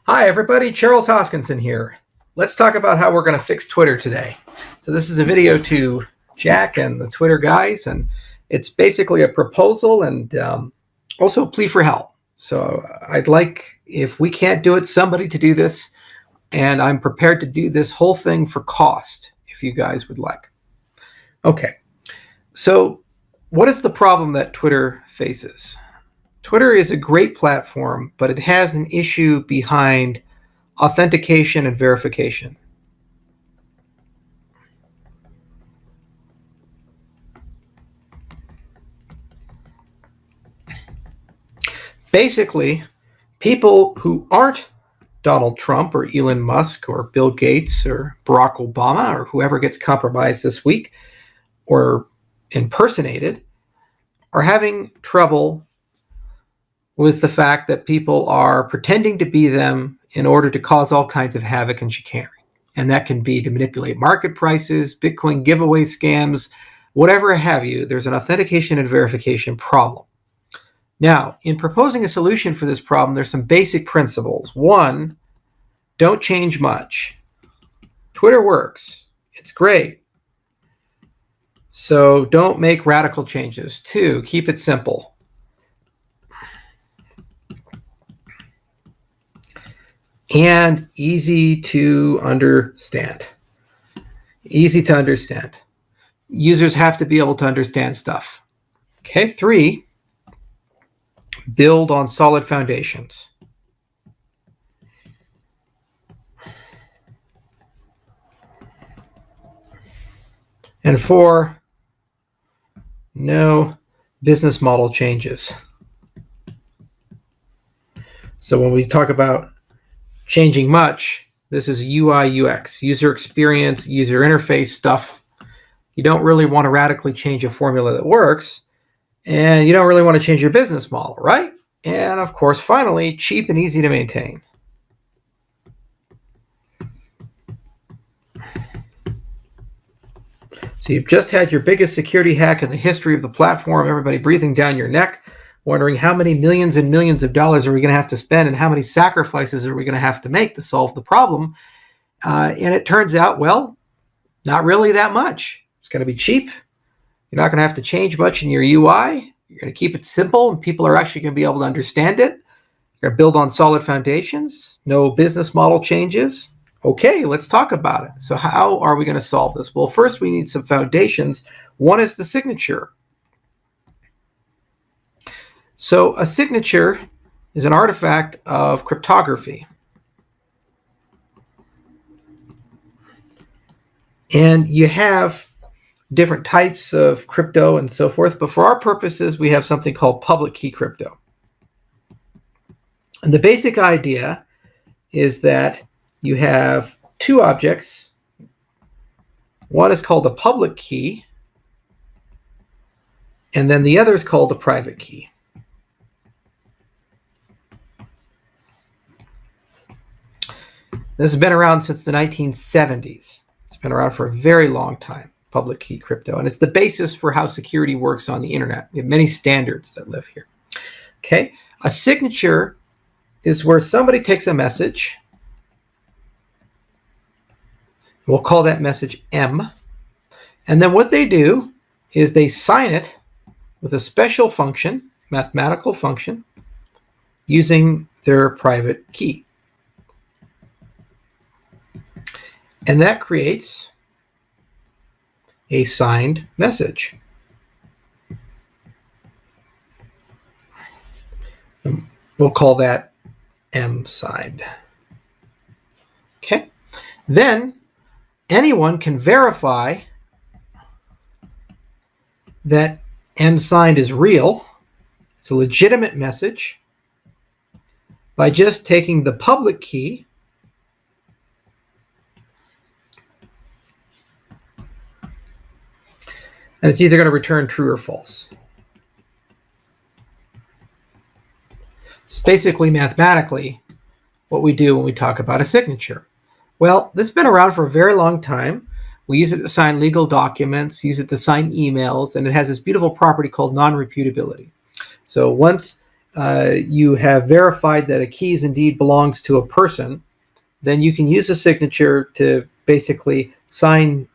Hi everybody, Charles Hoskinson here. Let's talk about how we're going to fix Twitter today. So this is a video to Jack and the Twitter guys, and it's basically a proposal and also a plea for help. So I'd like, if we can't do it, somebody to do this, and I'm prepared to do this whole thing for cost, if you guys would like. Okay, so what is the problem that Twitter faces? Twitter is a great platform, but it has an issue behind authentication and verification. Basically, people who aren't Donald Trump or Elon Musk or Bill Gates or Barack Obama or whoever gets compromised this week or impersonated are having trouble with the fact that people are pretending to be them in order to cause all kinds of havoc and chicanery. And that can be to manipulate market prices, Bitcoin giveaway scams, whatever have you. There's an authentication and verification problem. Now, in proposing a solution for this problem, there's some basic principles. One, don't change much. Twitter works. It's great. So don't make radical changes. Two, keep it simple. And easy to understand. Easy to understand. Users have to be able to understand stuff. Okay, three, build on solid foundations. And four, no business model changes. So when we talk about changing much, this is UI, UX, user experience, user interface stuff. You don't really want to radically change a formula that works, and you don't really want to change your business model, right? And of course, finally, cheap and easy to maintain. So you've just had your biggest security hack in the history of the platform, everybody breathing down your neck, wondering how many millions and millions of dollars are we going to have to spend and how many sacrifices are we going to have to make to solve the problem. And it turns out, well, not really that much. It's going to be cheap. You're not going to have to change much in your UI. You're going to keep it simple, and people are actually going to be able to understand it. You're going to build on solid foundations, no business model changes. Okay, let's talk about it. So how are we going to solve this? Well, first we need some foundations. One is the signature. So a signature is an artifact of cryptography. And you have different types of crypto and so forth, but for our purposes, we have something called public key crypto. And the basic idea is that you have two objects. One is called a public key, and then the other is called a private key. This has been around since the 1970s. It's been around for a very long time, public key crypto. And it's the basis for how security works on the internet. We have many standards that live here. Okay, a signature is where somebody takes a message. We'll call that message M. And then what they do is they sign it with a special function, mathematical function, using their private key. And that creates a signed message. We'll call that M signed. Okay. Then anyone can verify that M signed is real. It's a legitimate message by just taking the public key and it's either going to return true or false. It's basically mathematically what we do when we talk about a signature. Well, this has been around for a very long time. We use it to sign legal documents, use it to sign emails, and it has this beautiful property called non-reputability. So once you have verified that a keys indeed belongs to a person, then you can use a signature to basically sign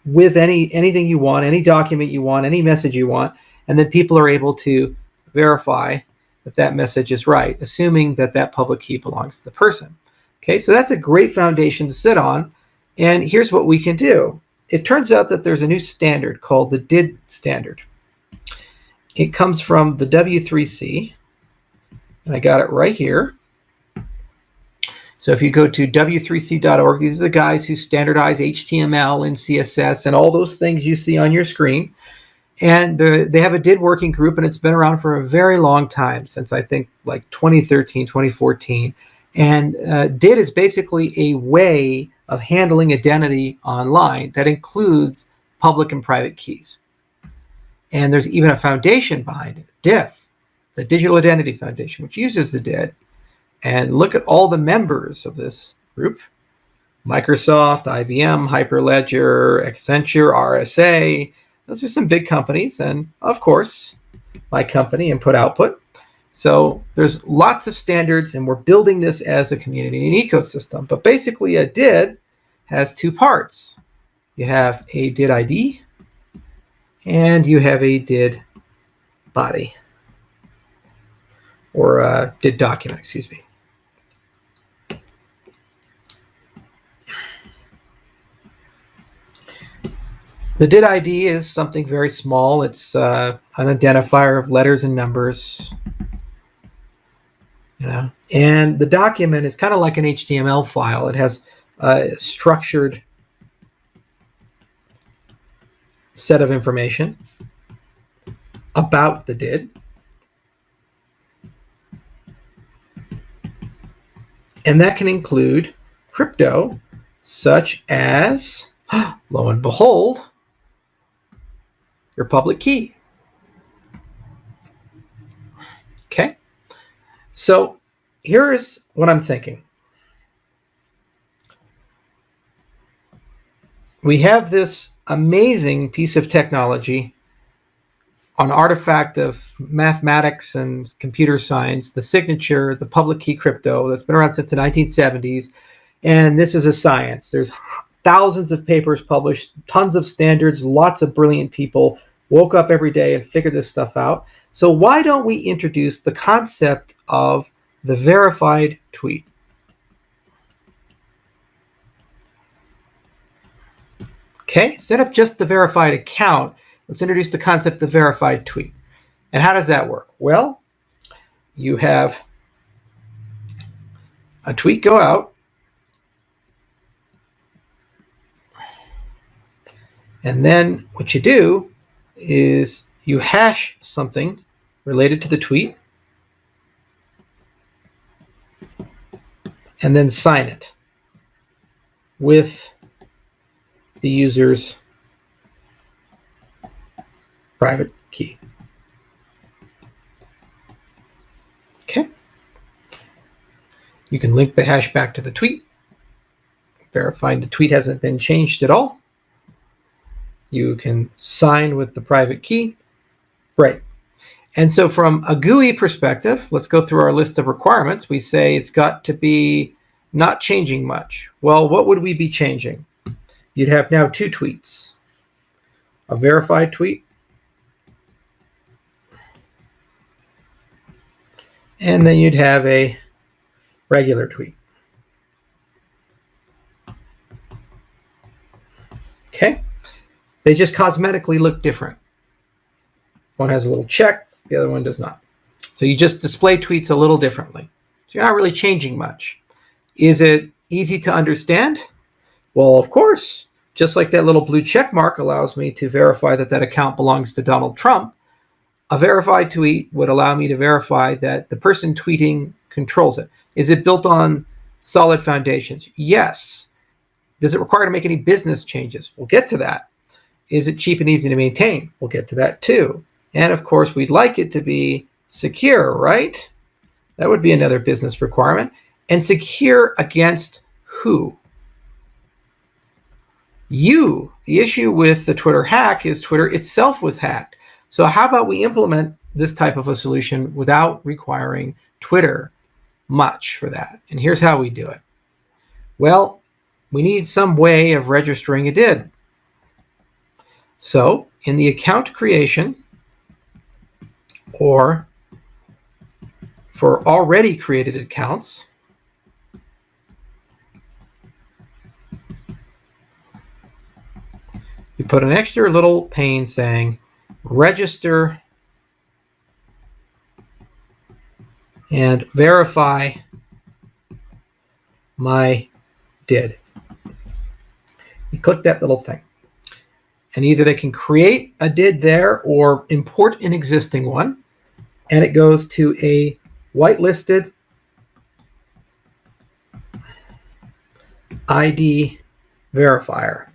with anything you want, any document you want, any message you want, and then people are able to verify that that message is right, assuming that that public key belongs to the person. Okay, so that's a great foundation to sit on. And here's what we can do. It turns out that there's a new standard called the DID standard. It comes from the W3C, and I got it right here. So if you go to w3c.org, these are the guys who standardize HTML and CSS and all those things you see on your screen. And they have a DID working group, and it's been around for a very long time, since I think like 2013, 2014. And DID is basically a way of handling identity online that includes public and private keys. And there's even a foundation behind it, DIF, the Digital Identity Foundation, which uses the DID. And look at all the members of this group: Microsoft, IBM, Hyperledger, Accenture, RSA. Those are some big companies, and of course, my company, Input Output. So there's lots of standards, and we're building this as a community and ecosystem. But basically, a DID has two parts. You have a DID ID, and you have a DID body, or a DID document, excuse me. The DID ID is something very small. It's an identifier of letters and numbers. And the document is kind of like an HTML file. It has a structured set of information about the DID. And that can include crypto, such as, lo and behold, your public key. Okay, so here's what I'm thinking. We have this amazing piece of technology, an artifact of mathematics and computer science, the signature, the public key crypto, that's been around since the 1970s. And this is a science. There's thousands of papers published, tons of standards, lots of brilliant people woke up every day and figured this stuff out. So why don't we introduce the concept of the verified tweet? Okay, instead of just the verified account, let's introduce the concept of verified tweet. And how does that work? Well, you have a tweet go out, and then what you do is you hash something related to the tweet, and then sign it with the user's private key. Okay. You can link the hash back to the tweet, verifying the tweet hasn't been changed at all. You can sign with the private key. Right. And so from a GUI perspective, let's go through our list of requirements. We say it's got to be not changing much. Well, what would we be changing? You'd have now two tweets. A verified tweet, and then you'd have a regular tweet. Okay. They just cosmetically look different. One has a little check, the other one does not. So you just display tweets a little differently. So you're not really changing much. Is it easy to understand? Well, of course. Just like that little blue check mark allows me to verify that that account belongs to Donald Trump, a verified tweet would allow me to verify that the person tweeting controls it. Is it built on solid foundations? Yes. Does it require to make any business changes? We'll get to that. Is it cheap and easy to maintain? We'll get to that too. And of course, we'd like it to be secure, right? That would be another business requirement. And secure against who? You. The issue with the Twitter hack is Twitter itself was hacked. So how about we implement this type of a solution without requiring Twitter much for that. And here's how we do it. Well, we need some way of registering a did. So in the account creation, or for already created accounts, you put an extra little pane saying register and verify my did. You click that little thing. And either they can create a did there or import an existing one. And it goes to a whitelisted ID verifier.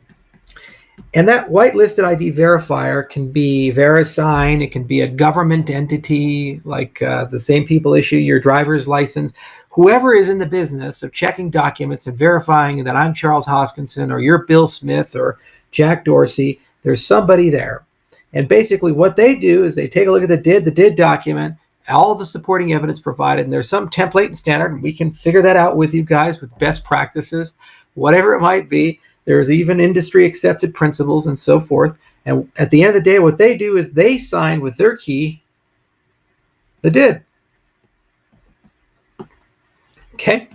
And that whitelisted ID verifier can be VeriSign. It can be a government entity, like the same people issue your driver's license. Whoever is in the business of checking documents and verifying that I'm Charles Hoskinson or you're Bill Smith or Jack Dorsey, there's somebody there. And basically what they do is they take a look at the did document, all the supporting evidence provided, and there's some template and standard, and we can figure that out with you guys with best practices, whatever it might be. There's even industry accepted principles and so forth. And at the end of the day, what they do is they sign with their key the did. Okay.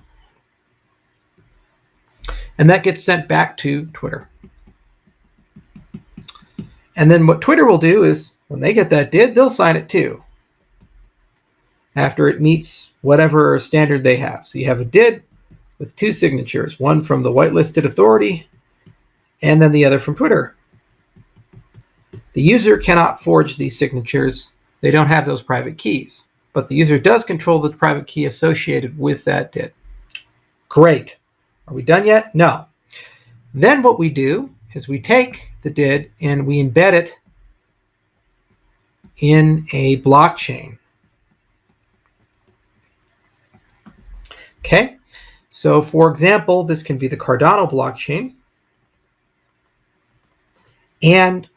And that gets sent back to Twitter. And then what Twitter will do is when they get that did, they'll sign it too, after it meets whatever standard they have. So you have a did with two signatures, one from the whitelisted authority and then the other from Twitter. The user cannot forge these signatures. They don't have those private keys, but the user does control the private key associated with that did. Great. Are we done yet? No. Then what we do is we take the did and we embed it in a blockchain. Okay. So for example, this can be the Cardano blockchain. And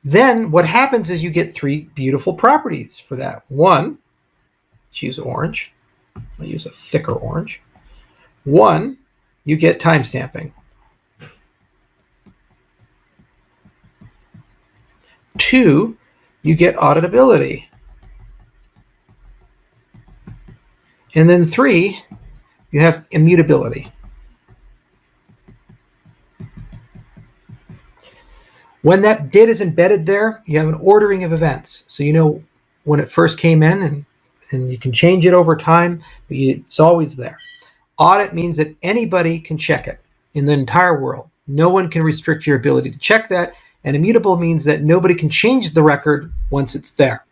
then what happens is you get three beautiful properties for that. One, let's use orange. I'll use a thicker orange. One, you get timestamping. Two, you get auditability. And then three, you have immutability. When that did is embedded there, you have an ordering of events. So you know when it first came in, and you can change it over time, but it's always there. Audit means that anybody can check it in the entire world. No one can restrict your ability to check that. And immutable means that nobody can change the record once it's there.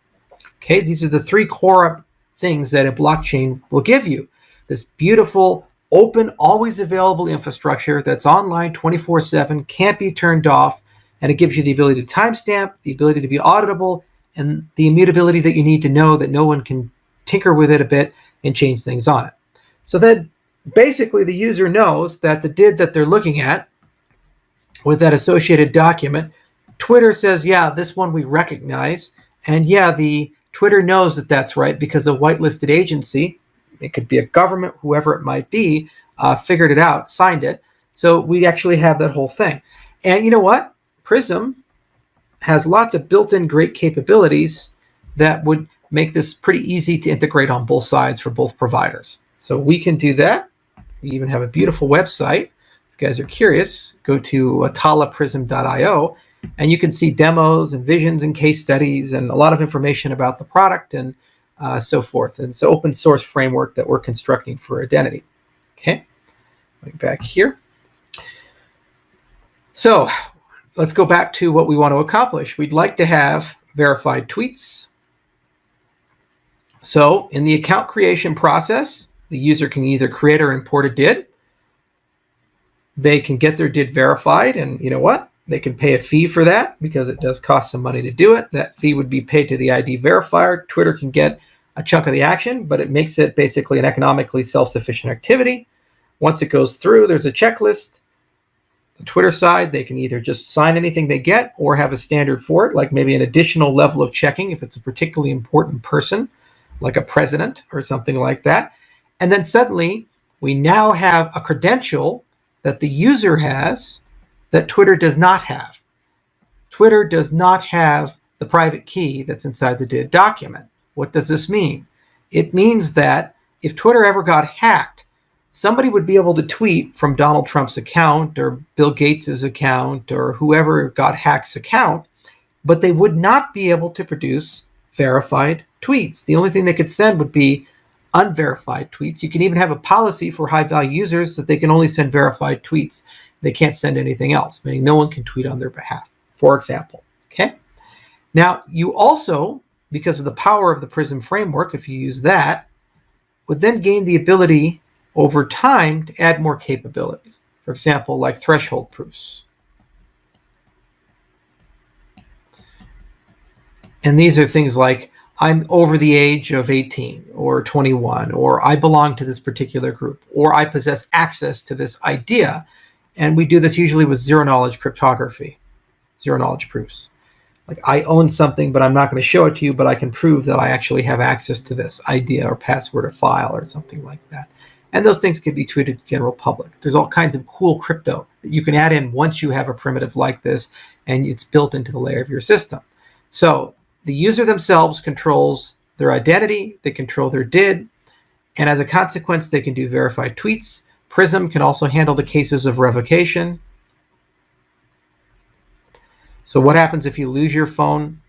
Okay, these are the three core things that a blockchain will give you. This beautiful, open, always available infrastructure that's online 24/7, can't be turned off, and it gives you the ability to timestamp, the ability to be auditable, and the immutability that you need to know that no one can tinker with it a bit and change things on it. So that basically the user knows that the did that they're looking at with that associated document, Twitter says, yeah, this one we recognize. And yeah, the Twitter knows that that's right because a whitelisted agency, it could be a government, whoever it might be, figured it out, signed it. So we actually have that whole thing. And you know what? Prism has lots of built-in great capabilities that would make this pretty easy to integrate on both sides for both providers. So we can do that. We even have a beautiful website. If you guys are curious, go to atalaprism.io and you can see demos and visions and case studies and a lot of information about the product and so forth. And it's an open source framework that we're constructing for identity. Okay, going back here. So let's go back to what we want to accomplish. We'd like to have verified tweets. So in the account creation process, the user can either create or import a did. They can get their did verified, and you know what? They can pay a fee for that because it does cost some money to do it. That fee would be paid to the ID verifier. Twitter can get a chunk of the action, but it makes it basically an economically self-sufficient activity. Once it goes through, there's a checklist. The Twitter side, they can either just sign anything they get or have a standard for it, like maybe an additional level of checking if it's a particularly important person, like a president or something like that. And then suddenly we now have a credential that the user has that Twitter does not have. Twitter does not have the private key that's inside the DID document. What does this mean? It means that if Twitter ever got hacked, somebody would be able to tweet from Donald Trump's account or Bill Gates's account or whoever got hacked's account, but they would not be able to produce verified tweets. The only thing they could send would be unverified tweets. You can even have a policy for high-value users that they can only send verified tweets. They can't send anything else, meaning no one can tweet on their behalf, for example. Okay. Now, you also, because of the power of the Prism framework, if you use that, would then gain the ability over time to add more capabilities. For example, like threshold proofs. And these are things like, I'm over the age of 18 or 21, or I belong to this particular group, or I possess access to this idea. And we do this usually with zero-knowledge cryptography, zero-knowledge proofs. Like, I own something, but I'm not going to show it to you, but I can prove that I actually have access to this idea or password or file or something like that. And those things can be tweeted to the general public. There's all kinds of cool crypto that you can add in once you have a primitive like this, and it's built into the layer of your system. So the user themselves controls their identity, they control their DID, and as a consequence, they can do verified tweets. Prism can also handle the cases of revocation. So what happens if you lose your phone?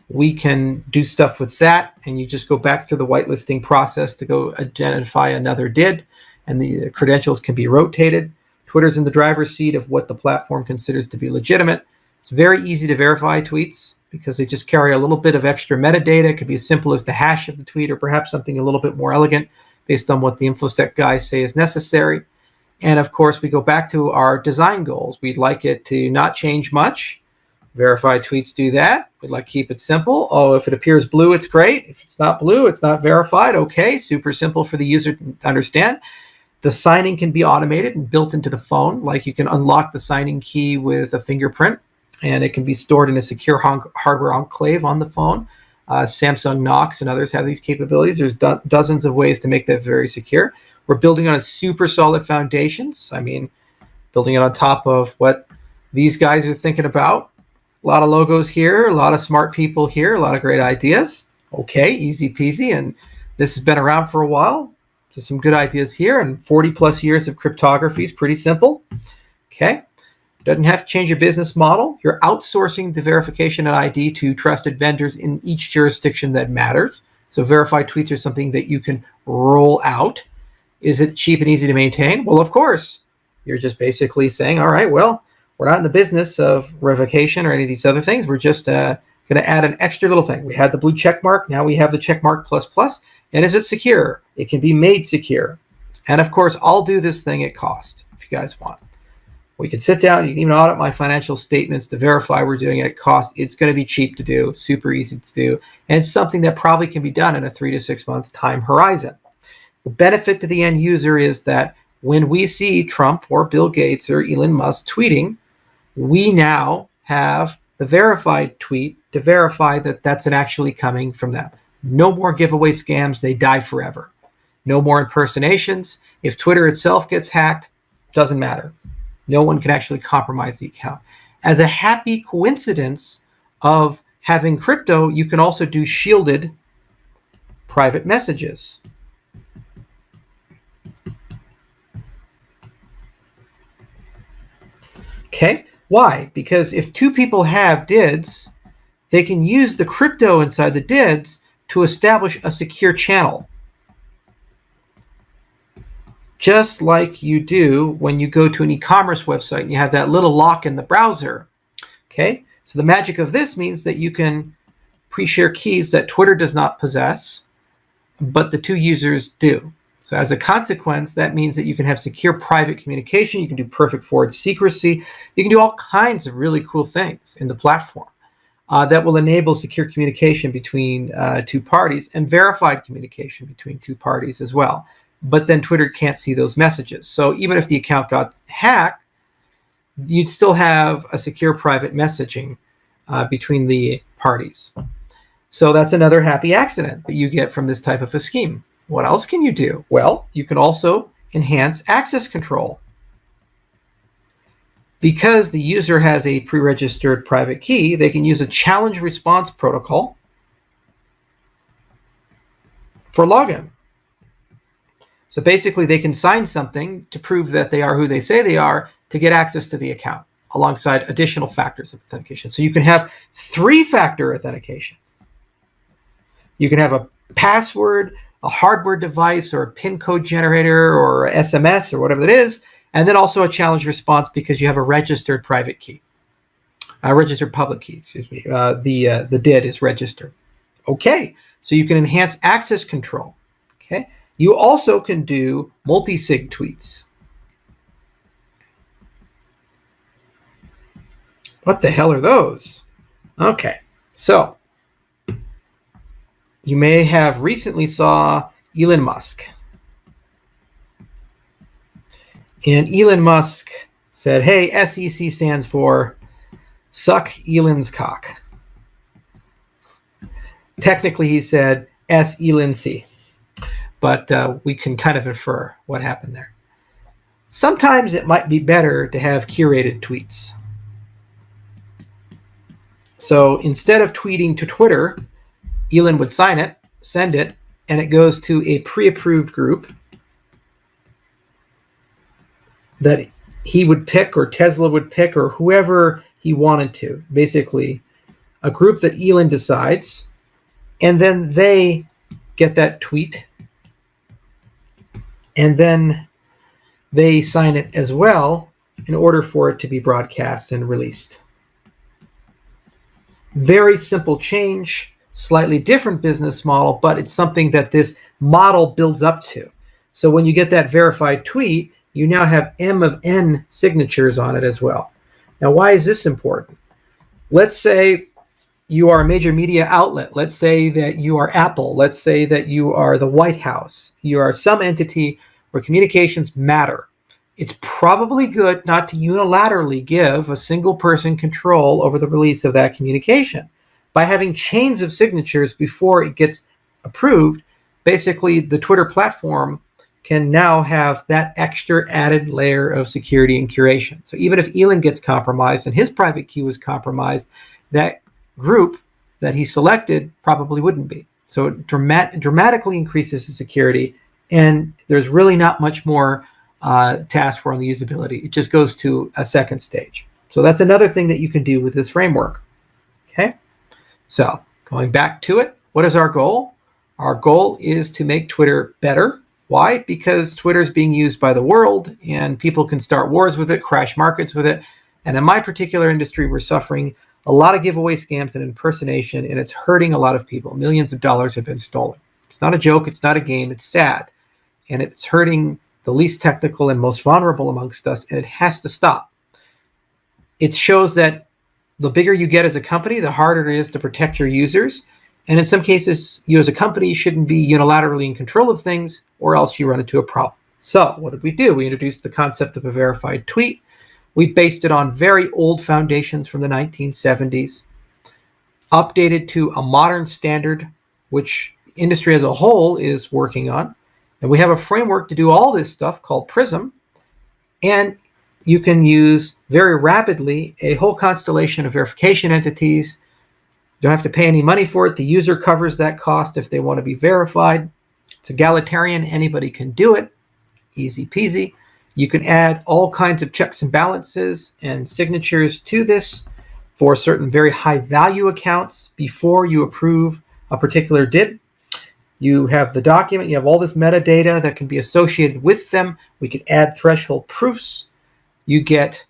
We can do stuff with that, and you just go back through the whitelisting process to go identify another DID, and the credentials can be rotated. Twitter's in the driver's seat of what the platform considers to be legitimate. It's very easy to verify tweets because they just carry a little bit of extra metadata. It could be as simple as the hash of the tweet or perhaps something a little bit more elegant based on what the InfoSec guys say is necessary. And of course, we go back to our design goals. We'd like it to not change much. Verified tweets do that. We'd like to keep it simple. Oh, if it appears blue, it's great. If it's not blue, it's not verified. Okay, super simple for the user to understand. The signing can be automated and built into the phone. Like, you can unlock the signing key with a fingerprint, and it can be stored in a secure hardware enclave on the phone. Samsung Knox and others have these capabilities. There's dozens of ways to make that very secure. We're building on a super solid foundations. I mean, building it on top of what these guys are thinking about. A lot of logos here, a lot of smart people here, a lot of great ideas. Okay, easy peasy. And this has been around for a while. Just some good ideas here, and 40 plus years of cryptography is pretty simple. Okay. Doesn't have to change your business model. You're outsourcing the verification and ID to trusted vendors in each jurisdiction that matters. So verified tweets are something that you can roll out. Is it cheap and easy to maintain? Well, of course. You're just basically saying, all right, well, we're not in the business of revocation or any of these other things. We're just going to add an extra little thing. We had the blue check mark. Now we have the check mark plus plus. And is it secure? It can be made secure. And of course, I'll do this thing at cost if you guys want. We can sit down. You can even audit my financial statements to verify we're doing it at cost. It's going to be cheap to do, super easy to do. And it's something that probably can be done in a 3 to 6 month time horizon. The benefit to the end user is that when we see Trump or Bill Gates or Elon Musk tweeting, we now have the verified tweet to verify that that's actually coming from them. No more giveaway scams. They die forever. No more impersonations. If Twitter itself gets hacked, doesn't matter. No one can actually compromise the account. As a happy coincidence of having crypto, you can also do shielded private messages. Okay, why? Because if two people have DIDs, they can use the crypto inside the DIDs to establish a secure channel. Just like you do when you go to an e-commerce website and you have that little lock in the browser. Okay, so the magic of this means that you can pre-share keys that Twitter does not possess, but the two users do. So as a consequence, that means that you can have secure private communication. You can do perfect forward secrecy. You can do all kinds of really cool things in the platform that will enable secure communication between two parties and verified communication between two parties as well. But then Twitter can't see those messages. So even if the account got hacked, you'd still have a secure private messaging between the parties. So that's another happy accident that you get from this type of a scheme. What else can you do? Well, you can also enhance access control. Because the user has a pre-registered private key, they can use a challenge response protocol for login. So basically, they can sign something to prove that they are who they say they are to get access to the account, alongside additional factors of authentication. So you can have 3-factor authentication. You can have a password, a hardware device, or a PIN code generator, or SMS, or whatever it is, and then also a challenge response because you have a registered private key, a registered public key, excuse me. The DID is registered. Okay, so you can enhance access control. Okay, you also can do multi-sig tweets. What the hell are those? Okay, so you may have recently saw Elon Musk. And Elon Musk said, hey, SEC stands for suck Elon's cock. Technically, he said Elon C, but we can kind of infer what happened there. Sometimes it might be better to have curated tweets. So instead of tweeting to Twitter, Elon would sign it, send it, and it goes to a pre-approved group that he would pick, or Tesla would pick, or whoever he wanted to. Basically, a group that Elon decides, and then they get that tweet, and then they sign it as well in order for it to be broadcast and released. Very simple change, slightly different business model, but it's something that this model builds up to. So when you get that verified tweet, you now have M of N signatures on it as well. Now, why is this important? Let's say you are a major media outlet. Let's say that you are Apple. Let's say that you are the White House. You are some entity where communications matter. It's probably good not to unilaterally give a single person control over the release of that communication. By having chains of signatures before it gets approved, basically the Twitter platform can now have that extra added layer of security and curation. So even if Elon gets compromised and his private key was compromised, that group that he selected probably wouldn't be. So it dramatically increases the security, and there's really not much more to ask for on the usability. It just goes to a second stage. So that's another thing that you can do with this framework. Okay, so going back to it, what is our goal? Our goal is to make Twitter better. Why? Because Twitter is being used by the world, and people can start wars with it, crash markets with it. And in my particular industry, we're suffering a lot of giveaway scams and impersonation, and it's hurting a lot of people. Millions of dollars have been stolen. It's not a joke. It's not a game. It's sad. And it's hurting the least technical and most vulnerable amongst us, and it has to stop. It shows that the bigger you get as a company, the harder it is to protect your users. And in some cases, you as a company shouldn't be unilaterally in control of things, or else you run into a problem. So what did we do? We introduced the concept of a verified tweet. We based it on very old foundations from the 1970s, updated to a modern standard, which industry as a whole is working on. And we have a framework to do all this stuff called Prism. And you can use very rapidly a whole constellation of verification entities. You don't have to pay any money for it. The user covers that cost if they want to be verified. It's egalitarian. Anybody can do it. Easy peasy. You can add all kinds of checks and balances and signatures to this for certain very high value accounts before you approve a particular DID. You have the document. You have all this metadata that can be associated with them. We can add threshold proofs. You get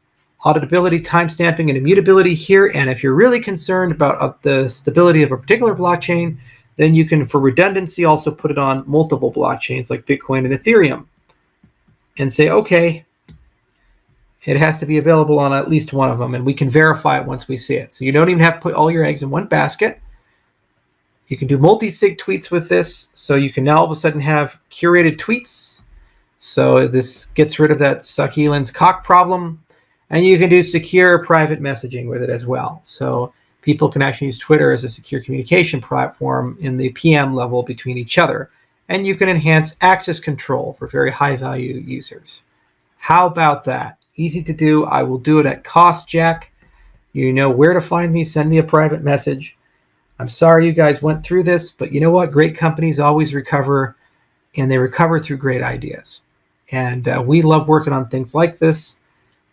auditability, timestamping, and immutability here. And if you're really concerned about the stability of a particular blockchain, then you can, for redundancy, also put it on multiple blockchains like Bitcoin and Ethereum and say, okay, it has to be available on at least one of them, and we can verify it once we see it. So you don't even have to put all your eggs in one basket. You can do multi-sig tweets with this, so you can now all of a sudden have curated tweets. So this gets rid of that suck Elon's cock problem. And you can do secure private messaging with it as well. So people can actually use Twitter as a secure communication platform in the PM level between each other. And you can enhance access control for very high value users. How about that? Easy to do. I will do it at cost, Jack. You know where to find me. Send me a private message. I'm sorry you guys went through this, but you know what? Great companies always recover, and they recover through great ideas. And we love working on things like this.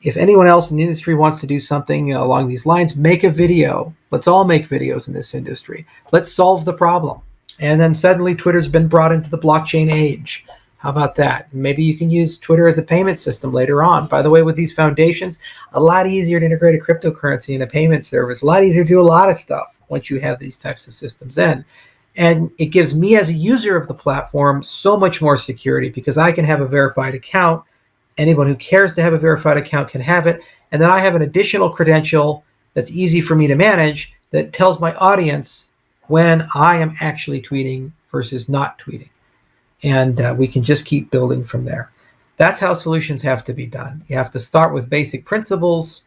If anyone else in the industry wants to do something along these lines, make a video. Let's all make videos in this industry. Let's solve the problem. And then suddenly Twitter's been brought into the blockchain age. How about that? Maybe you can use Twitter as a payment system later on. By the way, with these foundations, a lot easier to integrate a cryptocurrency and a payment service. A lot easier to do a lot of stuff once you have these types of systems in. And it gives me as a user of the platform so much more security because I can have a verified account. Anyone who cares to have a verified account can have it. And then I have an additional credential that's easy for me to manage that tells my audience when I am actually tweeting versus not tweeting. And we can just keep building from there. That's how solutions have to be done. You have to start with basic principles.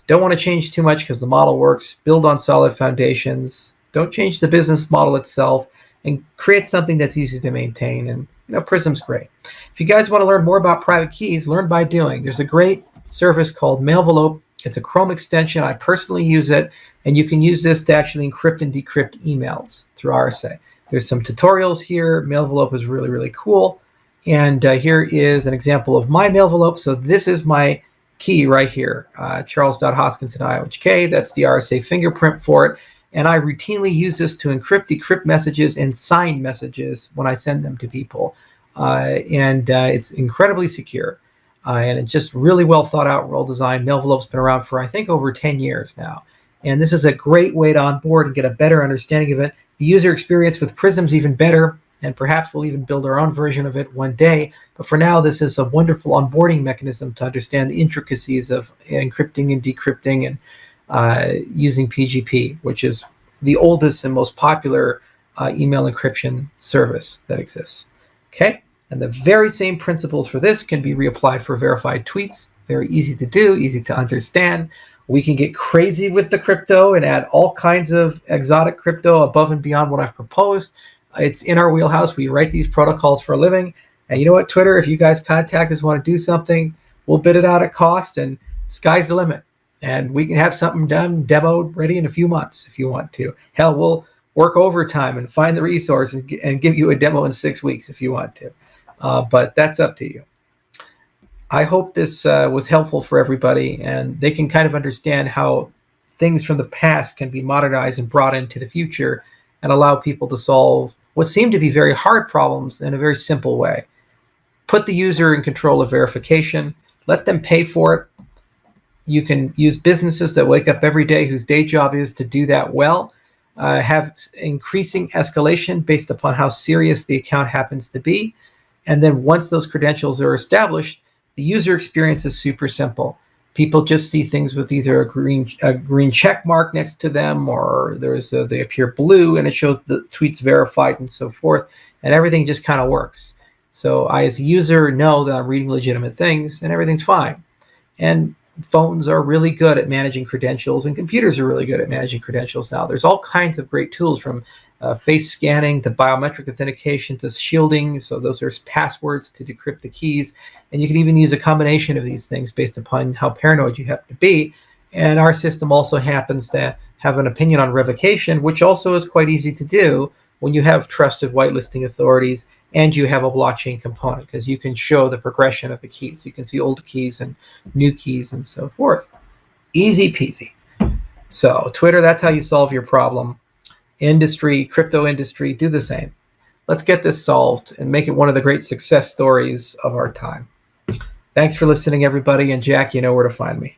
Don't want to change too much because the model works. Build on solid foundations. Don't change the business model itself, and create something that's easy to maintain. And Prism's great. If you guys want to learn more about private keys, learn by doing. There's a great service called Mailvelope. It's a Chrome extension. I personally use it, and you can use this to actually encrypt and decrypt emails through RSA. There's some tutorials here. Mailvelope is really, really cool. And here is an example of my Mailvelope. So this is my key right here, Charles.Hoskinson IOHK. That's the RSA fingerprint for it. And I routinely use this to encrypt, decrypt messages, and sign messages when I send them to people. It's incredibly secure. And it's just really well thought out, well designed. Mailvelope's been around for, I think, over 10 years now. And this is a great way to onboard and get a better understanding of it. The user experience with Prism's even better, and perhaps we'll even build our own version of it one day. But for now, this is a wonderful onboarding mechanism to understand the intricacies of encrypting and decrypting and using PGP, which is the oldest and most popular email encryption service that exists. Okay, and the very same principles for this can be reapplied for verified tweets. Very easy to do, easy to understand. We can get crazy with the crypto and add all kinds of exotic crypto above and beyond what I've proposed. It's in our wheelhouse. We write these protocols for a living. And you know what, Twitter, if you guys contact us, want to do something, we'll bid it out at cost, and sky's the limit. And we can have something done, demoed, ready in a few months if you want to. Hell, we'll work overtime and find the resources and give you a demo in 6 weeks if you want to. But that's up to you. I hope this was helpful for everybody, and they can kind of understand how things from the past can be modernized and brought into the future and allow people to solve what seem to be very hard problems in a very simple way. Put the user in control of verification. Let them pay for it. You can use businesses that wake up every day whose day job is to do that well. Have increasing escalation based upon how serious the account happens to be. And then once those credentials are established, the user experience is super simple. People just see things with either a green check mark next to them, or they appear blue and it shows the tweet's verified and so forth, and everything just kind of works. So I, as a user, know that I'm reading legitimate things and everything's fine. And phones are really good at managing credentials, and computers are really good at managing credentials now. There's all kinds of great tools, from face scanning to biometric authentication to shielding. So those are passwords to decrypt the keys. And you can even use a combination of these things based upon how paranoid you happen to be. And our system also happens to have an opinion on revocation, which also is quite easy to do when you have trusted whitelisting authorities and you have a blockchain component, because you can show the progression of the keys. You can see old keys and new keys and so forth. Easy peasy. So Twitter, that's how you solve your problem. Industry, crypto industry, do the same. Let's get this solved and make it one of the great success stories of our time. Thanks for listening, everybody. And Jack, you know where to find me.